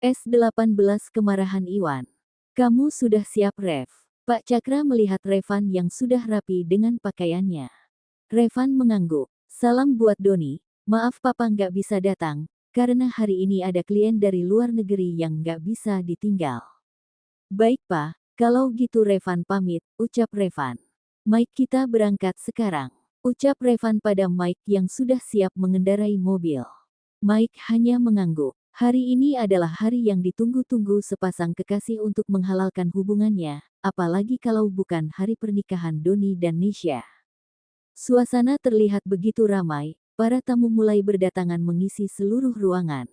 S18 Kemarahan Iwan. Kamu sudah siap, Rev? Pak Cakra melihat Revan yang sudah rapi dengan pakaiannya. Revan mengangguk. Salam buat Doni. Maaf papa nggak bisa datang, karena hari ini ada klien dari luar negeri yang nggak bisa ditinggal. Baik pak, kalau gitu Revan pamit, ucap Revan. Mike kita berangkat sekarang. Ucap Revan pada Mike yang sudah siap mengendarai mobil. Mike hanya mengangguk. Hari ini adalah hari yang ditunggu-tunggu sepasang kekasih untuk menghalalkan hubungannya, apalagi kalau bukan hari pernikahan Doni dan Nisha. Suasana terlihat begitu ramai, para tamu mulai berdatangan mengisi seluruh ruangan.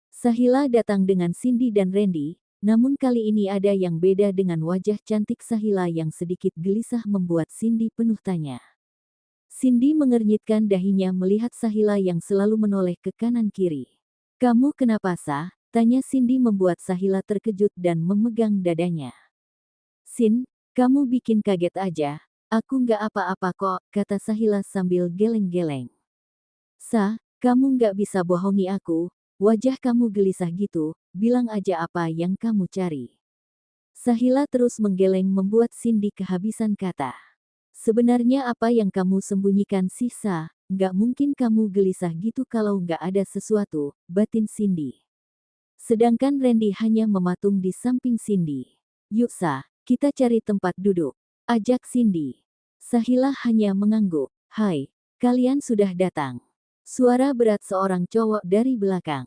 Sahila datang dengan Cindy dan Randy, namun kali ini ada yang beda dengan wajah cantik Sahila yang sedikit gelisah membuat Cindy penuh tanya. Cindy mengernyitkan dahinya melihat Sahila yang selalu menoleh ke kanan kiri. Kamu kenapa Sah? Tanya Cindy membuat Sahila terkejut dan memegang dadanya. Sin, kamu bikin kaget aja. Aku nggak apa-apa kok, kata Sahila sambil geleng-geleng. Sah, kamu nggak bisa bohongi aku, wajah kamu gelisah gitu, bilang aja apa yang kamu cari. Sahila terus menggeleng membuat Cindy kehabisan kata. Sebenarnya apa yang kamu sembunyikan sih Sah? Nggak mungkin kamu gelisah gitu kalau nggak ada sesuatu, batin Cindy. Sedangkan Randy hanya mematung di samping Cindy. Yuk Sah, kita cari tempat duduk, ajak Cindy. Sahila hanya mengangguk. Hai, kalian sudah datang. Suara berat seorang cowok dari belakang.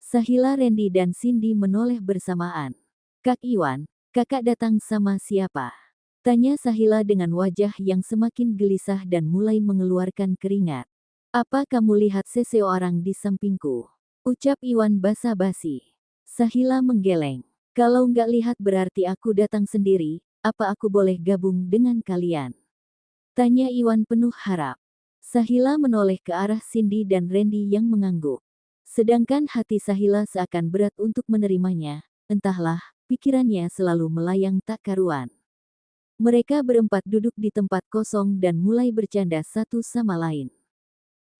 Sahila, Randy dan Cindy menoleh bersamaan. Kak Iwan, kakak datang sama siapa? Tanya Sahila dengan wajah yang semakin gelisah dan mulai mengeluarkan keringat. Apa kamu lihat seseorang di sampingku? Ucap Iwan basa-basi. Sahila menggeleng. Kalau nggak lihat berarti aku datang sendiri, apa aku boleh gabung dengan kalian? Tanya Iwan penuh harap. Sahila menoleh ke arah Cindy dan Randy yang mengangguk. Sedangkan hati Sahila seakan berat untuk menerimanya, entahlah, pikirannya selalu melayang tak karuan. Mereka berempat duduk di tempat kosong dan mulai bercanda satu sama lain.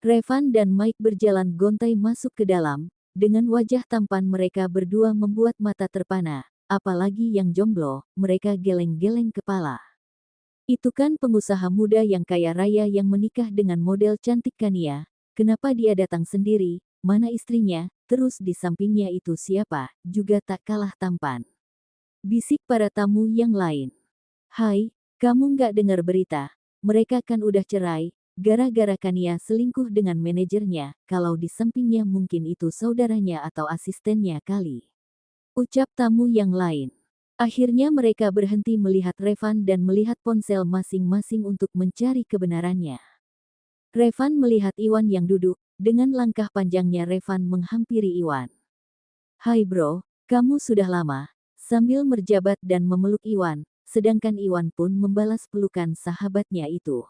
Revan dan Mike berjalan gontai masuk ke dalam, dengan wajah tampan mereka berdua membuat mata terpana, apalagi yang jomblo, mereka geleng-geleng kepala. Itu kan pengusaha muda yang kaya raya yang menikah dengan model cantik Kania, kenapa dia datang sendiri, mana istrinya, terus di sampingnya itu siapa, juga tak kalah tampan. Bisik para tamu yang lain. Hai, kamu nggak dengar berita? Mereka kan udah cerai, gara-gara Kania selingkuh dengan manajernya, kalau di sampingnya mungkin itu saudaranya atau asistennya kali. Ucap tamu yang lain. Akhirnya mereka berhenti melihat Revan dan melihat ponsel masing-masing untuk mencari kebenarannya. Revan melihat Iwan yang duduk, dengan langkah panjangnya Revan menghampiri Iwan. Hai bro, kamu sudah lama, sambil merjabat dan memeluk Iwan. Sedangkan Iwan pun membalas pelukan sahabatnya itu.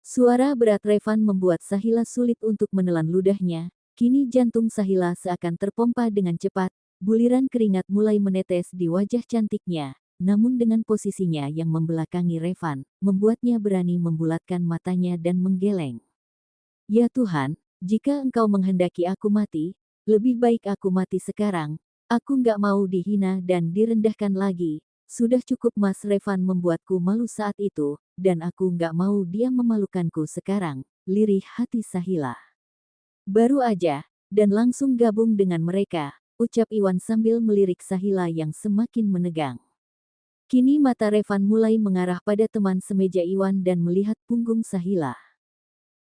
Suara berat Revan membuat Sahila sulit untuk menelan ludahnya, kini jantung Sahila seakan terpompa dengan cepat, buliran keringat mulai menetes di wajah cantiknya, namun dengan posisinya yang membelakangi Revan, membuatnya berani membulatkan matanya dan menggeleng. Ya Tuhan, jika engkau menghendaki aku mati, lebih baik aku mati sekarang, aku nggak mau dihina dan direndahkan lagi. Sudah cukup Mas Revan membuatku malu saat itu, dan aku nggak mau dia memalukanku sekarang, lirih hati Sahila. Baru aja, dan langsung gabung dengan mereka, ucap Iwan sambil melirik Sahila yang semakin menegang. Kini mata Revan mulai mengarah pada teman semeja Iwan dan melihat punggung Sahila.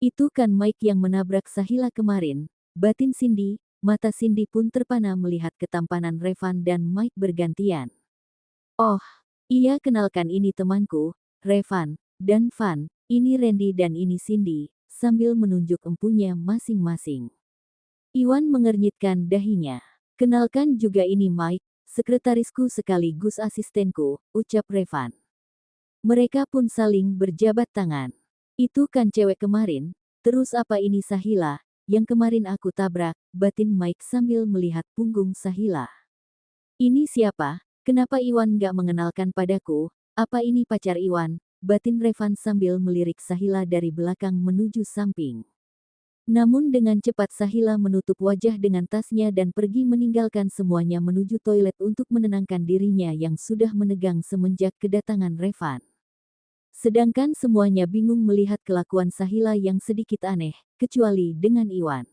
Itu kan Mike yang menabrak Sahila kemarin, batin Cindy, mata Cindy pun terpana melihat ketampanan Revan dan Mike bergantian. Oh, iya kenalkan ini temanku, Revan, dan Van, ini Randy dan ini Cindy, sambil menunjuk empunya masing-masing. Iwan mengernyitkan dahinya. Kenalkan juga ini Mike, sekretarisku sekaligus asistenku, ucap Revan. Mereka pun saling berjabat tangan. Itu kan cewek kemarin, terus apa ini Sahila, yang kemarin aku tabrak, batin Mike sambil melihat punggung Sahila. Ini siapa? Kenapa Iwan nggak mengenalkan padaku? Apa ini pacar Iwan? Batin Revan sambil melirik Sahila dari belakang menuju samping. Namun dengan cepat Sahila menutup wajah dengan tasnya dan pergi meninggalkan semuanya menuju toilet untuk menenangkan dirinya yang sudah menegang semenjak kedatangan Revan. Sedangkan semuanya bingung melihat kelakuan Sahila yang sedikit aneh, kecuali dengan Iwan.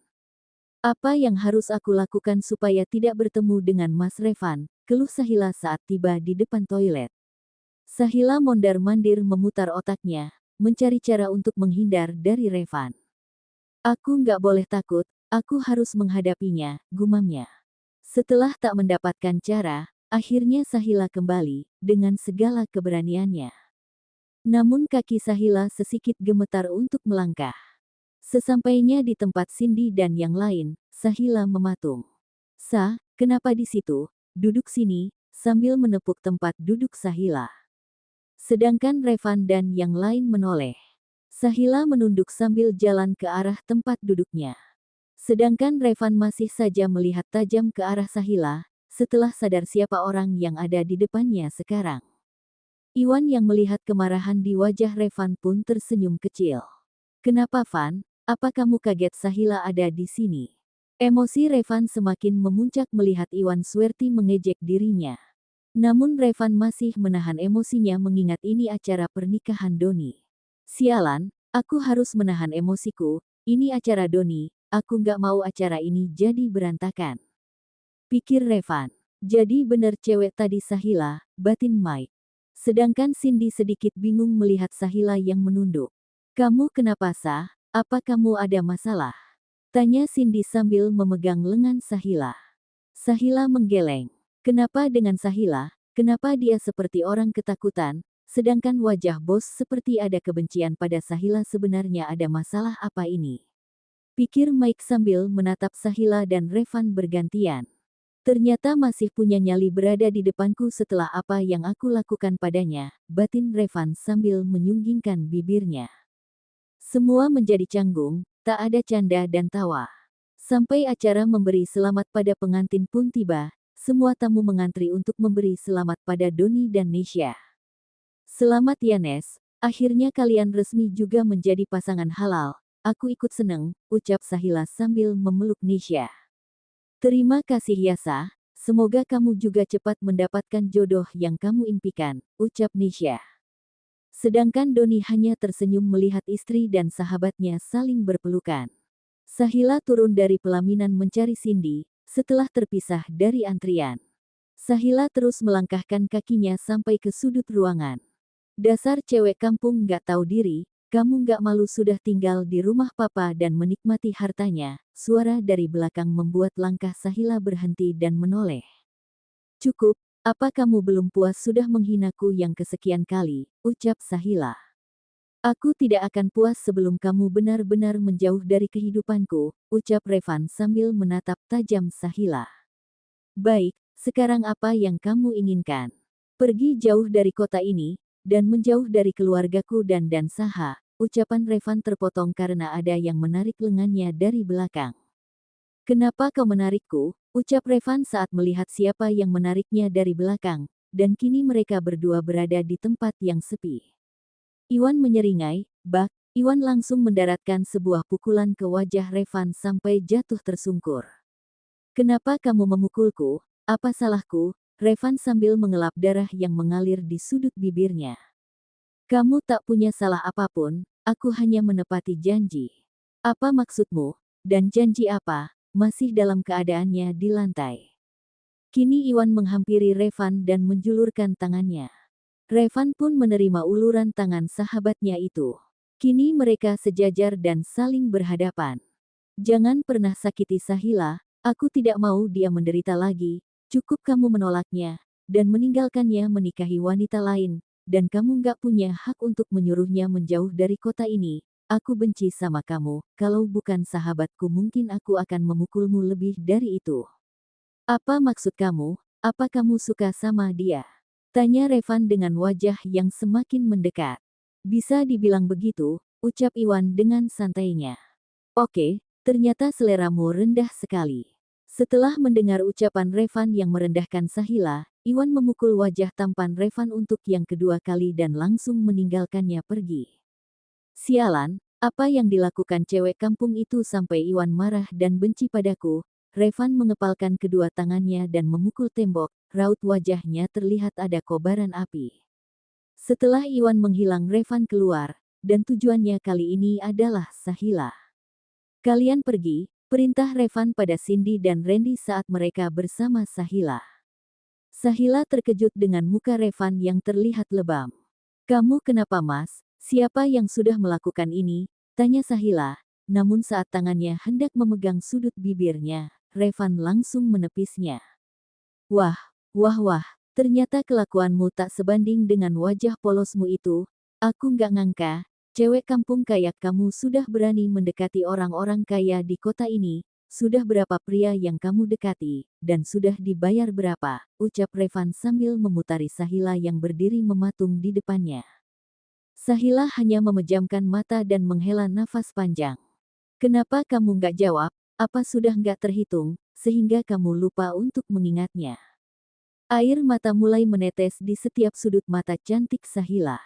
Apa yang harus aku lakukan supaya tidak bertemu dengan Mas Revan? Keluh Sahila saat tiba di depan toilet. Sahila mondar-mandir memutar otaknya, mencari cara untuk menghindar dari Revan. Aku nggak boleh takut, aku harus menghadapinya, gumamnya. Setelah tak mendapatkan cara, akhirnya Sahila kembali, dengan segala keberaniannya. Namun kaki Sahila sesikit gemetar untuk melangkah. Sesampainya di tempat Cindy dan yang lain, Sahila mematung. Kenapa di situ? Duduk sini, sambil menepuk tempat duduk Sahila. Sedangkan Revan dan yang lain menoleh. Sahila menunduk sambil jalan ke arah tempat duduknya. Sedangkan Revan masih saja melihat tajam ke arah Sahila, setelah sadar siapa orang yang ada di depannya sekarang. Iwan yang melihat kemarahan di wajah Revan pun tersenyum kecil. Kenapa Van? Apa kamu kaget Sahila ada di sini? Emosi Revan semakin memuncak melihat Iwan Swerti mengejek dirinya. Namun Revan masih menahan emosinya mengingat ini acara pernikahan Doni. Sialan, aku harus menahan emosiku, ini acara Doni, aku nggak mau acara ini jadi berantakan. Pikir Revan. Jadi bener cewek tadi Sahila, batin Mike. Sedangkan Cindy sedikit bingung melihat Sahila yang menunduk. Kamu kenapa Sah? Apa kamu ada masalah? Tanya Cindy sambil memegang lengan Sahila. Sahila menggeleng. Kenapa dengan Sahila? Kenapa dia seperti orang ketakutan? Sedangkan wajah bos seperti ada kebencian pada Sahila sebenarnya ada masalah apa ini? Pikir Mike sambil menatap Sahila dan Revan bergantian. Ternyata masih punya nyali berada di depanku setelah apa yang aku lakukan padanya, batin Revan sambil menyunggingkan bibirnya. Semua menjadi canggung, tak ada canda dan tawa. Sampai acara memberi selamat pada pengantin pun tiba, semua tamu mengantri untuk memberi selamat pada Doni dan Nesya. Selamat ya Nes, akhirnya kalian resmi juga menjadi pasangan halal, aku ikut seneng, ucap Sahila sambil memeluk Nesya. Terima kasih ya Sah, semoga kamu juga cepat mendapatkan jodoh yang kamu impikan, ucap Nesya. Sedangkan Doni hanya tersenyum melihat istri dan sahabatnya saling berpelukan. Sahila turun dari pelaminan mencari Cindy, setelah terpisah dari antrian. Sahila terus melangkahkan kakinya sampai ke sudut ruangan. Dasar cewek kampung nggak tahu diri, kamu nggak malu sudah tinggal di rumah papa dan menikmati hartanya, suara dari belakang membuat langkah Sahila berhenti dan menoleh. Cukup, apa kamu belum puas sudah menghinaku yang kesekian kali, ucap Sahila. Aku tidak akan puas sebelum kamu benar-benar menjauh dari kehidupanku, ucap Revan sambil menatap tajam Sahila. Baik, sekarang apa yang kamu inginkan? Pergi jauh dari kota ini, dan menjauh dari keluargaku dan Saha, ucapan Revan terpotong karena ada yang menarik lengannya dari belakang. Kenapa kau menarikku? Ucap Revan saat melihat siapa yang menariknya dari belakang, dan kini mereka berdua berada di tempat yang sepi. Iwan menyeringai, bak, Iwan langsung mendaratkan sebuah pukulan ke wajah Revan sampai jatuh tersungkur. Kenapa kamu memukulku? Apa salahku? Revan sambil mengelap darah yang mengalir di sudut bibirnya. Kamu tak punya salah apapun, aku hanya menepati janji. Apa maksudmu? Dan janji apa? Masih dalam keadaannya di lantai. Kini Iwan menghampiri Revan dan menjulurkan tangannya. Revan pun menerima uluran tangan sahabatnya itu. Kini mereka sejajar dan saling berhadapan. Jangan pernah sakiti Sahila, aku tidak mau dia menderita lagi. Cukup kamu menolaknya, dan meninggalkannya menikahi wanita lain, dan kamu gak punya hak untuk menyuruhnya menjauh dari kota ini. Aku benci sama kamu, kalau bukan sahabatku mungkin aku akan memukulmu lebih dari itu. Apa maksud kamu? Apa kamu suka sama dia? Tanya Revan dengan wajah yang semakin mendekat. Bisa dibilang begitu, ucap Iwan dengan santainya. Oke, ternyata seleramu rendah sekali. Setelah mendengar ucapan Revan yang merendahkan Sahila, Iwan memukul wajah tampan Revan untuk yang kedua kali dan langsung meninggalkannya pergi. Sialan, Apa yang dilakukan cewek kampung itu sampai Iwan marah dan benci padaku? Revan mengepalkan kedua tangannya dan memukul tembok, raut wajahnya terlihat ada kobaran api. Setelah Iwan menghilang, Revan keluar, dan tujuannya kali ini adalah Sahila. Kalian pergi, perintah Revan pada Cindy dan Randy saat mereka bersama Sahila. Sahila terkejut dengan muka Revan yang terlihat lebam. Kamu kenapa, Mas? Siapa yang sudah melakukan ini? Tanya Sahila, namun saat tangannya hendak memegang sudut bibirnya, Revan langsung menepisnya. Wah, wah, ternyata kelakuanmu tak sebanding dengan wajah polosmu itu. Aku nggak ngangka, cewek kampung kayak kamu sudah berani mendekati orang-orang kaya di kota ini. Sudah berapa pria yang kamu dekati, dan sudah dibayar berapa? Ucap Revan sambil memutari Sahila yang berdiri mematung di depannya. Sahila hanya memejamkan mata dan menghela nafas panjang. Kenapa kamu nggak jawab? Apa sudah nggak terhitung, sehingga kamu lupa untuk mengingatnya? Air mata mulai menetes di setiap sudut mata cantik Sahila.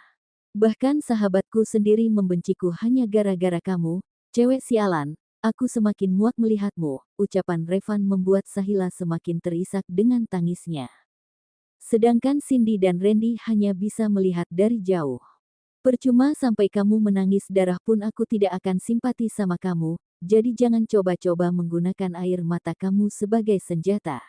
Bahkan sahabatku sendiri membenciku hanya gara-gara kamu, cewek sialan. Aku semakin muak melihatmu. Ucapan Revan membuat Sahila semakin terisak dengan tangisnya. Sedangkan Cindy dan Randy hanya bisa melihat dari jauh. Percuma sampai kamu menangis darah pun aku tidak akan simpati sama kamu, jadi jangan coba-coba menggunakan air mata kamu sebagai senjata.